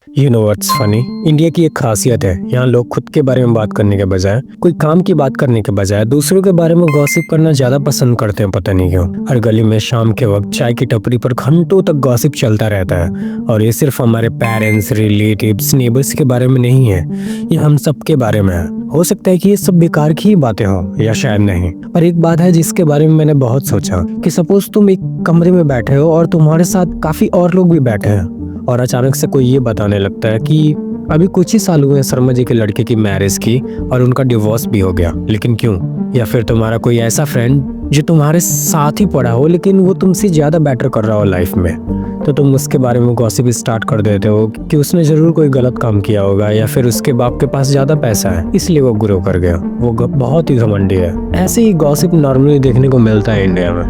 You know what's funny, India की एक खासियत है, यहाँ लोग खुद के बारे में बात करने के बजाय, कोई काम की बात करने के बजाय दूसरों के बारे में गॉसिप करना ज्यादा पसंद करते हैं। पता नहीं क्यों। हर गली में शाम के वक्त चाय की टपरी पर घंटों तक गॉसिप चलता रहता है। और ये सिर्फ हमारे पेरेंट्स, रिलेटिव्स, नेबर्स के बारे में नहीं है, ये हम सब के बारे में है। हो सकता है कि ये सब बेकार की ही बातें हो या शायद नहीं, पर एक बात है जिसके बारे में मैंने बहुत सोचा कि सपोज तुम एक कमरे में बैठे हो और तुम्हारे साथ काफी और लोग भी बैठे हैं, और अचानक से कोई ये बताने लगता है कि अभी कुछ ही साल हुए शर्मा जी के लड़के की मैरिज की और उनका डिवोर्स भी हो गया, लेकिन क्यों? या फिर तुम्हारा कोई ऐसा फ्रेंड जो तुम्हारे साथ ही पढ़ा हो लेकिन वो तुमसे ज्यादा बेटर कर रहा हो लाइफ में, तो तुम उसके बारे में गॉसिप स्टार्ट कर देते हो कि उसने जरूर कोई गलत काम किया होगा, या फिर उसके बाप के पास ज्यादा पैसा है इसलिए वो ग्रो कर गया, वो बहुत ही घमंडी है। ऐसे ही गॉसिप नॉर्मली देखने को मिलता है इंडिया में।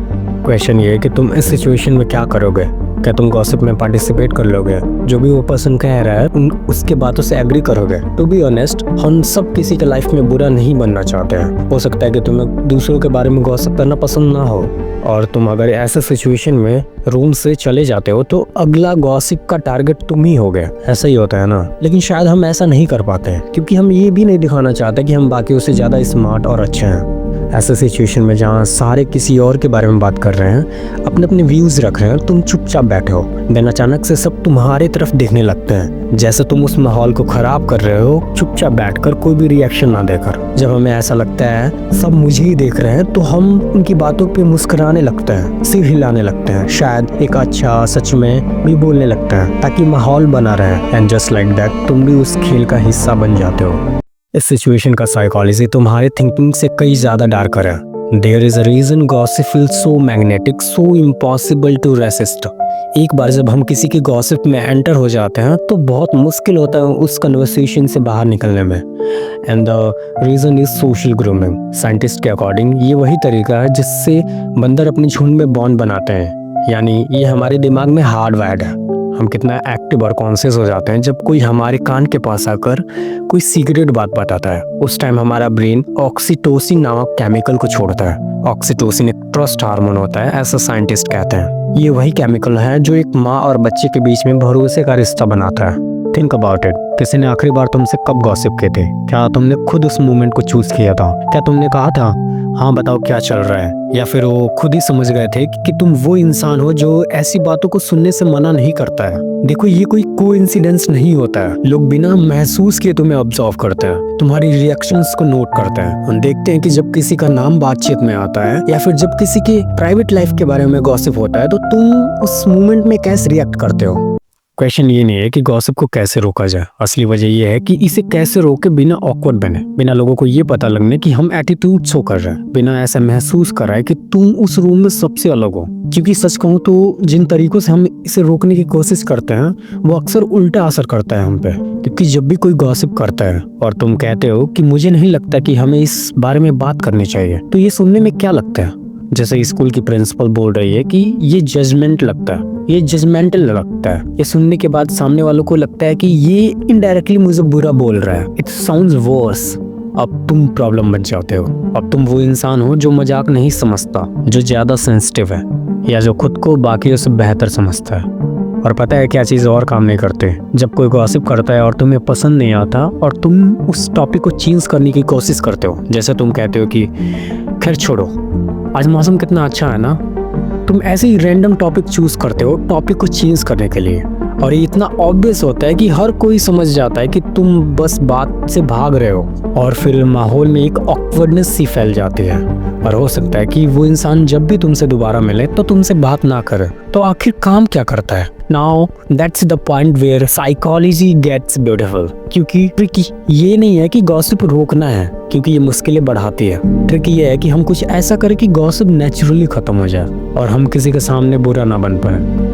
क्वेश्चन ये है कि तुम इस सिचुएशन में क्या करोगे? क्या तुम गॉसिप में पार्टिसिपेट कर लोगे? जो भी वो पर्सन कह रहा है उसके बातों से एग्री करोगे? टू बी ऑनेस्ट, हम सब किसी के लाइफ में बुरा नहीं बनना चाहते हैं। हो सकता है कि तुम्हें दूसरों के बारे में गॉसिप करना पसंद ना हो, और तुम अगर ऐसे सिचुएशन में रूम से चले जाते हो तो अगला गॉसिप का टारगेट तुम ही होगे। ऐसा ही होता है ना। लेकिन शायद हम ऐसा नहीं कर पाते हैं क्योंकि हम ये भी नहीं दिखाना चाहते कि हम बाकियों से ज्यादा स्मार्ट और अच्छे हैं। ऐसे सिचुएशन में जहाँ सारे किसी और के बारे में बात कर रहे हैं, अपने अपने व्यूज रख रहे हैं, तुम चुपचाप बैठे हो, देन अचानक से सब तुम्हारे तरफ देखने लगते हैं, जैसे तुम उस माहौल को खराब कर रहे हो, चुपचाप बैठकर कोई भी रिएक्शन ना देकर। जब हमें ऐसा लगता है सब मुझे ही देख रहे हैं, तो हम उनकी बातों पे मुस्कुराने लगते हैं, सिर हिलाने लगते हैं, शायद एक अच्छा सच में भी बोलने लगते हैं ताकि माहौल बना रहे। एंड जस्ट लाइक दैट तुम भी उस खेल का हिस्सा बन जाते हो। इस सिचुएशन का साइकोलॉजी तुम्हारे थिंकिंग से कई ज्यादा डार्कर है। There is a reason gossip feels so magnetic, so impossible to resist. एक बार जब हम किसी की गॉसिप में एंटर हो जाते हैं तो बहुत मुश्किल होता है उस कन्वर्सेशन से बाहर निकलने में। And the reason is social grooming. Scientist के अकॉर्डिंग ये वही तरीका है जिससे बंदर अपने झुंड में बॉन्ड बनाते हैं, यानी ये हमारे दिमाग में हार्ड वायर्ड है। हम कितना एक्टिव और कॉन्शियस हो जाते हैं जब कोई हमारे कान के पास आकर कोई सीक्रेट बात बताता है। उस टाइम हमारा ब्रेन ऑक्सीटोसिन नामक केमिकल को छोड़ता है। ऑक्सीटोसिन एक ट्रस्ट हार्मोन होता है, ऐसा साइंटिस्ट कहते हैं। ये वही केमिकल है जो एक माँ और बच्चे के बीच में भरोसे का रिश्ता बनाता है। Think about it. किसी ने आखिरी बार तुमसे कब गॉसिप किए थे? क्या तुमने खुद उस मोमेंट को चूज किया था? क्या तुमने कहा था हाँ बताओ क्या चल रहा है? या फिर वो खुद ही समझ गए थे कि तुम वो इंसान हो जो ऐसी बातों को सुनने से मना नहीं करता है? देखो, ये कोई कोइंसिडेंस नहीं होता है। लोग बिना महसूस किए तुम्हें ऑब्जर्व करते हैं, तुम्हारी रिएक्शंस को नोट करते हैं। हम देखते हैं कि जब किसी का नाम बातचीत में आता है या फिर जब किसी के प्राइवेट लाइफ के बारे में गॉसिप होता है तो तुम उस मोमेंट में कैसे रिएक्ट करते हो। क्वेश्चन ये नहीं है कि गॉसिप को कैसे रोका जाए, असली वजह ये है कि इसे कैसे रोके बिना ऑकवर्ड बने, बिना लोगों को ये पता लगने कि हम एटीट्यूड शो कर रहे हैं, बिना ऐसा महसूस कराए कि तुम उस रूम में सबसे अलग हो। क्योंकि सच कहूँ तो जिन तरीकों से हम इसे रोकने की कोशिश करते हैं वो अक्सर उल्टा असर करता है हम पे। क्योंकि जब भी कोई गॉसिप करता है और तुम कहते हो कि मुझे नहीं लगता कि हमें इस बारे में बात करनी चाहिए, तो ये सुनने में क्या लगता है? जैसे स्कूल की प्रिंसिपल बोल रही है कि ये जजमेंट लगता है, ये जजमेंटल लगता है। ये सुनने के बाद सामने वालों को लगता है कि ये इनडायरेक्टली मुझे बुरा बोल रहा है। It sounds worse. अब तुम प्रॉब्लम बन जाते हो। अब तुम वो इंसान हो जो मजाक नहीं समझता, जो ज्यादा सेंसिटिव है, या जो खुद को बाकियों से बेहतर समझता है। और पता है क्या चीज़ और काम नहीं करते? जब कोई गॉसिप करता है और तुम्हें पसंद नहीं आता और तुम उस टॉपिक को चेंज करने की कोशिश करते हो, जैसे तुम कहते हो कि खैर छोड़ो, आज मौसम कितना अच्छा है ना। तुम ऐसे ही रैंडम टॉपिक चूज करते हो टॉपिक को चेंज करने के लिए, और ये इतना ऑब्वियस होता है कि हर कोई समझ जाता है कि तुम बस बात से भाग रहे हो, और फिर माहौल में एक ऑकवर्डनेस सी फैल जाती है। और हो सकता है कि वो इंसान जब भी तुमसे दोबारा मिले तो तुमसे बात ना करे। तो आखिर काम क्या करता है? Now that's the point where psychology gets beautiful. क्योंकि ट्रिक ये नहीं है कि गॉसिप रोकना है, क्योंकि ये मुश्किलें बढ़ाती है। ट्रिक ये है कि हम कुछ ऐसा करें कि गॉसिप नेचुरली खत्म हो जाए और हम किसी के सामने बुरा ना बन पाए।